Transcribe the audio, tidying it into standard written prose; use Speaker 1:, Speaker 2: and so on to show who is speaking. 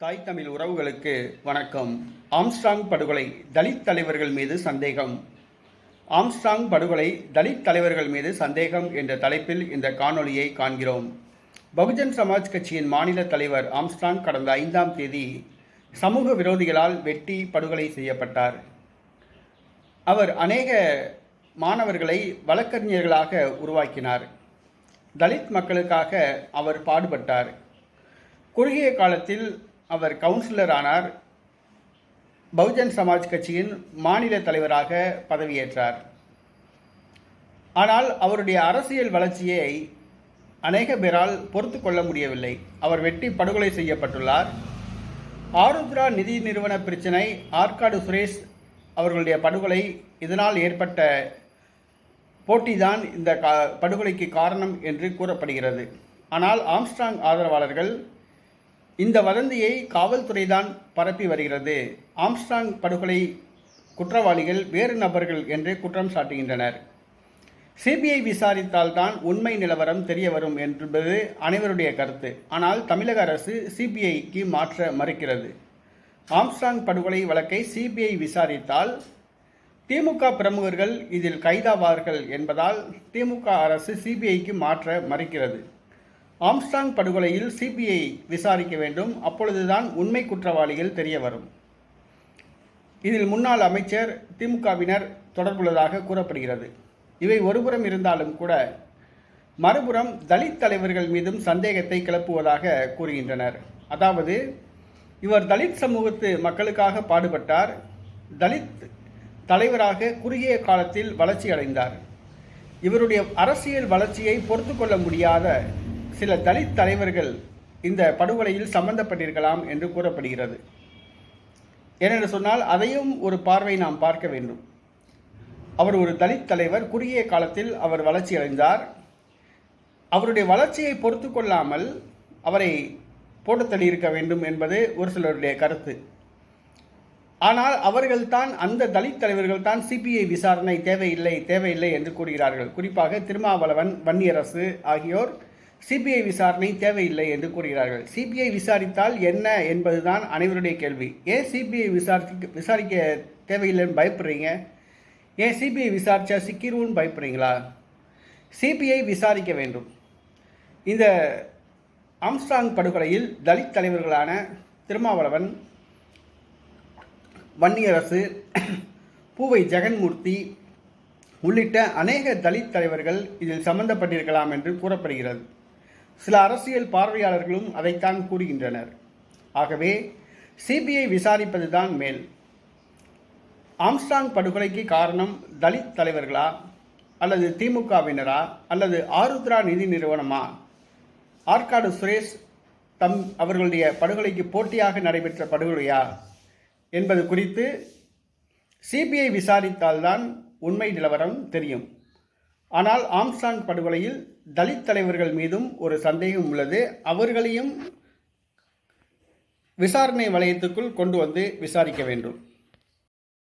Speaker 1: தாய் தமிழ் உறவுகளுக்கு வணக்கம். ஆம்ஸ்ட்ராங் படுகொலை தலித் தலைவர்கள் மீது சந்தேகம். ஆம்ஸ்ட்ராங் படுகொலை தலித் தலைவர்கள் மீது சந்தேகம் என்ற தலைப்பில் இந்த காணொளியை காண்கிறோம். பகுஜன் சமாஜ் கட்சியின் மாநில தலைவர் ஆம்ஸ்ட்ராங் கடந்த 5ஆம் தேதி சமூக விரோதிகளால் வெட்டி படுகொலை செய்யப்பட்டார். அவர் அநேக மாணவர்களை வழக்கறிஞர்களாக உருவாக்கினார். தலித் மக்களுக்காக அவர் பாடுபட்டார். குறுகிய காலத்தில் அவர் கவுன்சிலர் ஆனார். பகுஜன் சமாஜ் கட்சியின் மாநில தலைவராக பதவியேற்றார். ஆனால் அவருடைய அரசியல் வளர்ச்சியை அநேக பேரால் பொறுத்து கொள்ள முடியவில்லை. அவர் வெட்டி படுகொலை செய்யப்பட்டுள்ளார். ஆருத்ரா நிதி நிறுவன பிரச்சினை, ஆற்காடு சுரேஷ் அவர்களுடைய படுகொலை, இதனால் ஏற்பட்ட போட்டிதான் இந்த படுகொலைக்கு காரணம் என்று கூறப்படுகிறது. ஆனால் ஆம்ஸ்ட்ராங் ஆதரவாளர்கள் இந்த வதந்தியை காவல்துறைதான் பரப்பி வருகிறது. ஆம்ஸ்ட்ராங் படுகொலை குற்றவாளிகள் வேறு நபர்கள் என்று குற்றம் சாட்டுகின்றனர். சிபிஐ விசாரித்தால்தான் உண்மை நிலவரம் தெரிய வரும் என்பது அனைவருடைய கருத்து. ஆனால் தமிழக அரசு சிபிஐக்கு மாற்ற மறுக்கிறது. ஆம்ஸ்ட்ராங் படுகொலை வழக்கை சிபிஐ விசாரித்தால் திமுக பிரமுகர்கள் இதில் கைதாவார்கள் என்பதால் திமுக அரசு சிபிஐக்கு மாற்ற மறுக்கிறது. ஆம்ஸ்ட்ராங் படுகொலையில் சிபிஐ விசாரிக்க வேண்டும். அப்பொழுதுதான் உண்மை குற்றவாளிகள் தெரிய வரும். இதில் முன்னாள் அமைச்சர், திமுகவினர் தொடர்புள்ளதாக கூறப்படுகிறது. இவை ஒருபுறம் இருந்தாலும் கூட மறுபுறம் தலித் தலைவர்கள் மீதும் சந்தேகத்தை கிளப்புவதாக கூறுகின்றனர். அதாவது, இவர் தலித் சமூகத்து மக்களுக்காக பாடுபட்டார். தலித் தலைவராக குறுகிய காலத்தில் வளர்ச்சி அடைந்தார். இவருடைய அரசியல் வளர்ச்சியை பொறுத்து கொள்ள முடியாத சில தலித் தலைவர்கள் இந்த படுகொலையில் சம்பந்தப்பட்டிருக்கலாம் என்று கூறப்படுகிறது. ஏனென்று சொன்னால் அதையும் ஒரு பார்வை நாம் பார்க்க வேண்டும். அவர் ஒரு தலித் தலைவர், குறுகிய காலத்தில் அவர் வளர்ச்சி அடைந்தார். அவருடைய வளர்ச்சியை பொறுத்து கொள்ளாமல் அவரை போட்டு தள்ளியிருக்க வேண்டும் என்பது ஒரு சிலருடைய கருத்து. ஆனால் அவர்கள்தான், அந்த தலித் தலைவர்கள் தான் சிபிஐ விசாரணை தேவையில்லை என்று கூறுகிறார்கள். குறிப்பாக திருமாவளவன், வன்னியரசு ஆகியோர் சிபிஐ விசாரணை தேவையில்லை என்று கூறுகிறார்கள். சிபிஐ விசாரித்தால் என்ன என்பதுதான் அனைவருடைய கேள்வி. ஏன் சிபிஐ விசாரிக்க தேவையில்லைன்னு பயப்படுறீங்க? ஏன் சிபிஐ விசாரித்தா சிக்கிருன்னு பயப்படுறீங்களா? சிபிஐ விசாரிக்க வேண்டும். இந்த ஆம்ஸ்ட்ராங் படுகொலையில் தலித் தலைவர்களான திருமாவளவன், வன்னியரசு, பூவை ஜெகன்மூர்த்தி உள்ளிட்ட அநேக தலித் தலைவர்கள் இதில் சம்பந்தப்பட்டிருக்கலாம் என்று கூறப்படுகிறது. சில அரசியல் பார்வையாளர்களும் அதைத்தான் கூறுகின்றனர். ஆகவே சிபிஐ விசாரிப்பதுதான் மேல். ஆம்ஸ்ட்ராங் படுகொலைக்கு காரணம் தலித் தலைவர்களா, அல்லது திமுகவினரா, அல்லது ஆருத்ரா நிதி நிறுவனமா, ஆற்காடு சுரேஷ் அவர்களுடைய படுகொலைக்கு போட்டியாக நடைபெற்ற படுகொலையா என்பது குறித்து சிபிஐ விசாரித்தால்தான் உண்மை நிலவரம் தெரியும். ஆனால் ஆம்ஸ்ட்ராங் படுகொலையில் தலித் தலைவர்கள் மீதும் ஒரு சந்தேகம் உள்ளது. அவர்களையும் விசாரணை வளையத்துக்குள் கொண்டு வந்து விசாரிக்க வேண்டும்.